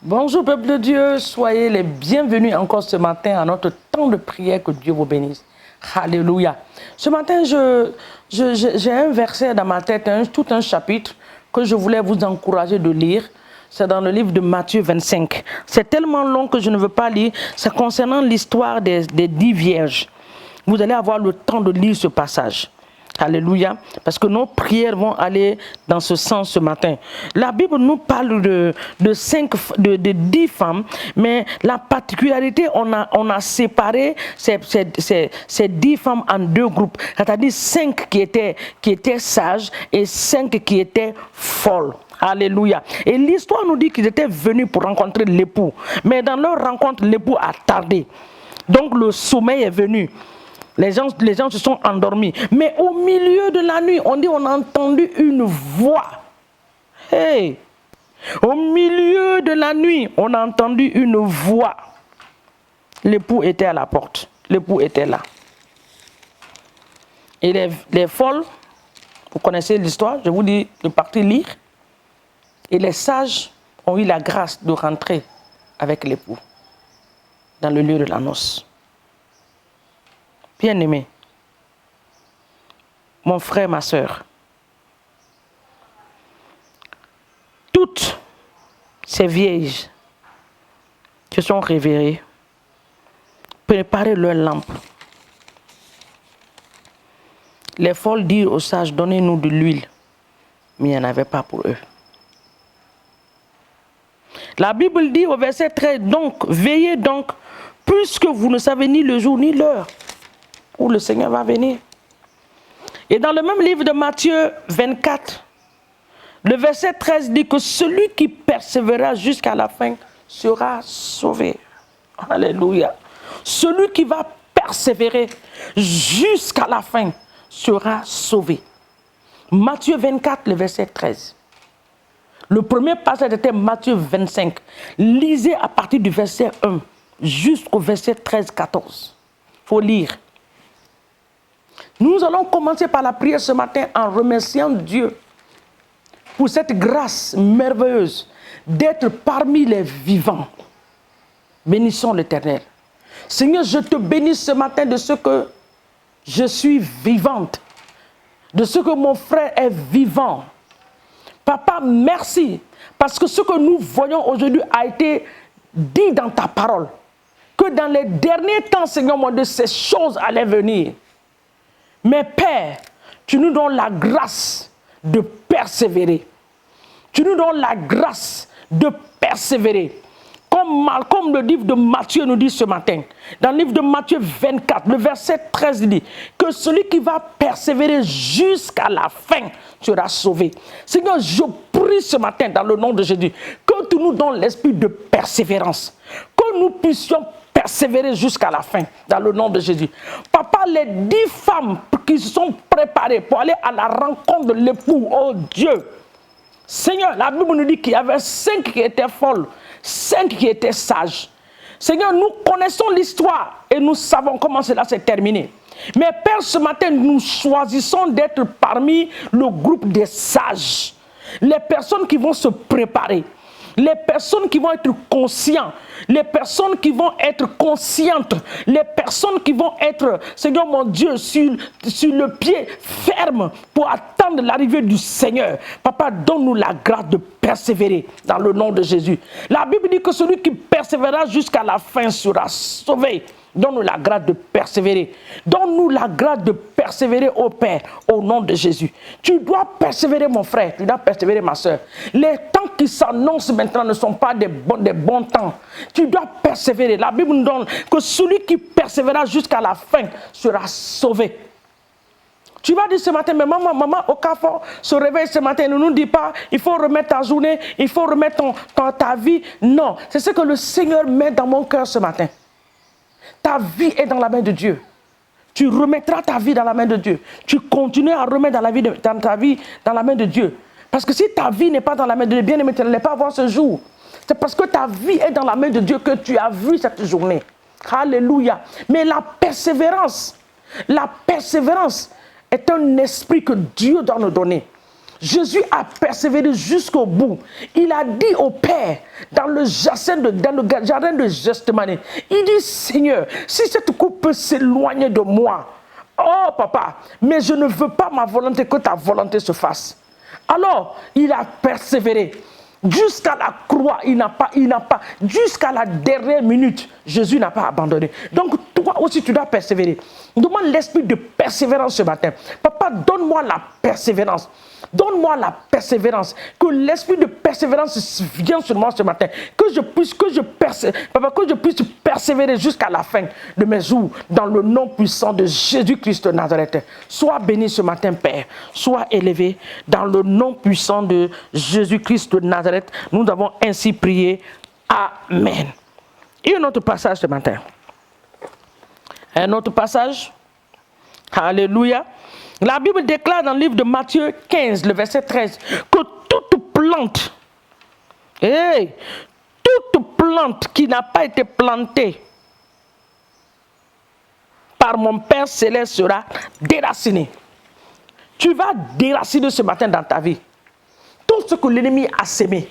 Bonjour peuple de Dieu, soyez les bienvenus encore ce matin à notre temps de prière, que Dieu vous bénisse. Alléluia. Ce matin, j'ai un verset dans ma tête, tout un chapitre que je voulais vous encourager de lire. C'est dans le livre de Matthieu 25. C'est tellement long que je ne veux pas lire. C'est concernant l'histoire des 10 vierges. Vous allez avoir le temps de lire ce passage. Alléluia. Parce que nos prières vont aller dans ce sens ce matin. La Bible nous parle de 10 femmes, mais la particularité, on a séparé ces 10 femmes en deux groupes. C'est-à-dire 5 qui étaient sages et 5 qui étaient folles. Alléluia. Et l'histoire nous dit qu'ils étaient venus pour rencontrer l'époux. Mais dans leur rencontre, l'époux a tardé. Donc le sommeil est venu. Les gens se sont endormis. Mais au milieu de la nuit, on a entendu une voix. Hey! Au milieu de la nuit, on a entendu une voix. L'époux était à la porte. L'époux était là. Et les folles, vous connaissez l'histoire, je vous dis de partir lire. Et les sages ont eu la grâce de rentrer avec l'époux dans le lieu de la noce. Bien-aimé, mon frère, ma soeur, toutes ces vierges se sont réveillées, préparé leur lampe. Les folles dirent aux sages, donnez-nous de l'huile, mais il n'y en avait pas pour eux. La Bible dit au verset 13, donc, veillez donc, puisque vous ne savez ni le jour ni l'heure où le Seigneur va venir. Et dans le même livre de Matthieu 24, le verset 13 dit que celui qui persévérera jusqu'à la fin sera sauvé. Alléluia. Celui qui va persévérer jusqu'à la fin sera sauvé. Matthieu 24, le verset 13. Le premier passage était Matthieu 25. Lisez à partir du verset 1 jusqu'au verset 13-14. Il faut lire. Nous allons commencer par la prière ce matin en remerciant Dieu pour cette grâce merveilleuse d'être parmi les vivants. Bénissons l'Éternel. Seigneur, je te bénis ce matin de ce que je suis vivante, de ce que mon frère est vivant. Papa, merci, parce que ce que nous voyons aujourd'hui a été dit dans ta parole, que dans les derniers temps, Seigneur mon Dieu, ces choses allaient venir. Mais Père, tu nous donnes la grâce de persévérer. Tu nous donnes la grâce de persévérer. Comme le livre de Matthieu nous dit ce matin, dans le livre de Matthieu 24, le verset 13 dit que celui qui va persévérer jusqu'à la fin sera sauvé. Seigneur, je prie ce matin dans le nom de Jésus que tu nous donnes l'esprit de persévérance, que nous puissions persévérer jusqu'à la fin, dans le nom de Jésus. Papa, les 10 femmes qui se sont préparées pour aller à la rencontre de l'époux, oh Dieu, Seigneur, la Bible nous dit qu'il y avait 5 qui étaient folles, 5 qui étaient sages. Seigneur, nous connaissons l'histoire et nous savons comment cela s'est terminé. Mais Père, ce matin, nous choisissons d'être parmi le groupe des sages. Les personnes qui vont se préparer. Les personnes qui vont être conscientes, les personnes qui vont être conscientes, les personnes qui vont être, Seigneur mon Dieu, sur le pied ferme pour attendre l'arrivée du Seigneur. Papa, donne-nous la grâce de persévérer dans le nom de Jésus. La Bible dit que celui qui persévérera jusqu'à la fin sera sauvé. Donne-nous la grâce de persévérer. Donne-nous la grâce de persévérer, ô Père, au nom de Jésus. Tu dois persévérer, mon frère. Tu dois persévérer, ma soeur. Les temps qui s'annoncent maintenant ne sont pas des bons temps. Tu dois persévérer. La Bible nous donne que celui qui persévérera jusqu'à la fin sera sauvé. Tu vas dire ce matin, mais maman, au Carrefour, se réveille ce matin, ne nous dit pas, il faut remettre ta journée, il faut remettre ta vie. Non, c'est ce que le Seigneur met dans mon cœur ce matin. Ta vie est dans la main de Dieu. Tu remettras ta vie dans la main de Dieu. Tu continues à remettre ta vie dans la main de Dieu. Parce que si ta vie n'est pas dans la main de Dieu, bien aimé, tu n'allais pas voir ce jour. C'est parce que ta vie est dans la main de Dieu que tu as vu cette journée. Alléluia. Mais la persévérance est un esprit que Dieu doit nous donner. Jésus a persévéré jusqu'au bout. Il a dit au Père, dans le jardin de Gethsémani, il dit, Seigneur, si cette coupe peut s'éloigner de moi, oh papa, mais je ne veux pas ma volonté, que ta volonté se fasse. Alors, il a persévéré. Jusqu'à la croix, il n'a pas, jusqu'à la dernière minute, Jésus n'a pas abandonné. Donc, toi aussi, tu dois persévérer. Demande l'esprit de persévérance ce matin. Papa, donne-moi la persévérance. Donne-moi la persévérance. Que l'esprit de persévérance vienne sur moi ce matin. Que je puisse persévérer jusqu'à la fin de mes jours. Dans le nom puissant de Jésus-Christ de Nazareth. Sois béni ce matin, Père. Sois élevé dans le nom puissant de Jésus-Christ de Nazareth. Nous avons ainsi prié. Amen. Et un autre passage ce matin. Un autre passage. Alléluia. La Bible déclare dans le livre de Matthieu 15, le verset 13, que toute plante qui n'a pas été plantée par mon Père Céleste sera déracinée. Tu vas déraciner ce matin dans ta vie tout ce que l'ennemi a sémé.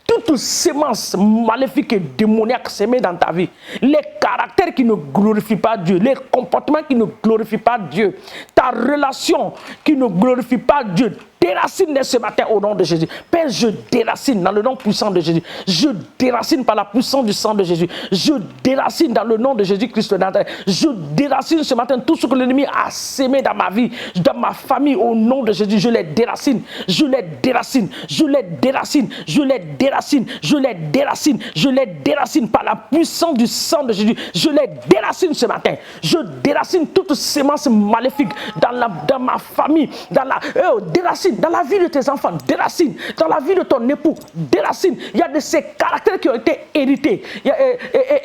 Toute sémence maléfique et démoniaque sémée dans ta vie, les caractères qui ne glorifient pas Dieu, les comportements qui ne glorifient pas Dieu, ta relation qui ne glorifie pas Dieu, déracine ce matin au nom de Jésus. Père, je déracine dans le nom puissant de Jésus. Je déracine par la puissance du sang de Jésus. Je déracine dans le nom de Jésus-Christ de Nazareth. Je déracine ce matin tout ce que l'ennemi a sémé dans ma vie, dans ma famille, au nom de Jésus. Je les déracine. Je les déracine. Je les déracine. Je les déracine. Je les déracine. Je les déracine par la puissance du sang de Jésus. Je les déracine ce matin. Je déracine toute sémence maléfique dans ma famille, déracine dans la vie de tes enfants, déracine dans la vie de ton époux, déracine. Il y a de ces caractères qui ont été hérités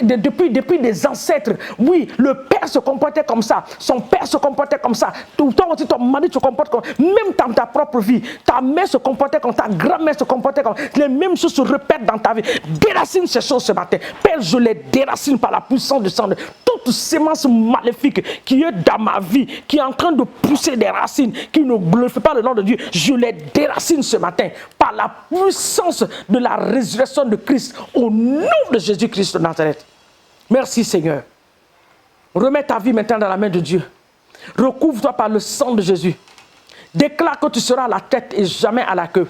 depuis des ancêtres. Oui, le père se comportait comme ça, son père se comportait comme ça, toi aussi ton mari se comporte comme ça, même dans ta propre vie, ta mère se comportait comme ta grand-mère se comportait comme ça, les mêmes choses se répètent dans ta vie. Déracine ces choses ce matin. Père, je les déracine par la puissance du sang de toute sémence maléfique qui est dans ma vie, qui est en train de pousser des racines, qui ne glorifie pas le nom de Dieu. Je les déracine ce matin par la puissance de la résurrection de Christ au nom de Jésus-Christ de Nazareth. Merci Seigneur. Remets ta vie maintenant dans la main de Dieu. Recouvre-toi par le sang de Jésus. Déclare que tu seras à la tête et jamais à la queue.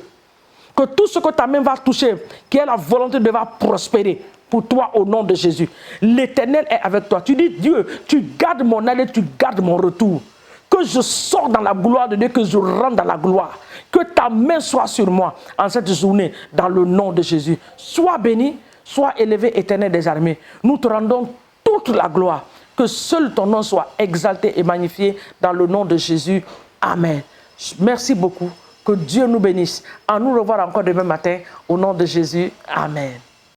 Que tout ce que ta main va toucher, qui est la volonté de va prospérer pour toi au nom de Jésus. L'Éternel est avec toi. Tu dis Dieu, tu gardes mon aller, tu gardes mon retour. Que je sors dans la gloire de Dieu, que je rentre dans la gloire. Que ta main soit sur moi en cette journée, dans le nom de Jésus. Sois béni, sois élevé, Éternel des armées. Nous te rendons toute la gloire. Que seul ton nom soit exalté et magnifié dans le nom de Jésus. Amen. Merci beaucoup. Que Dieu nous bénisse. À nous revoir encore demain matin. Au nom de Jésus. Amen.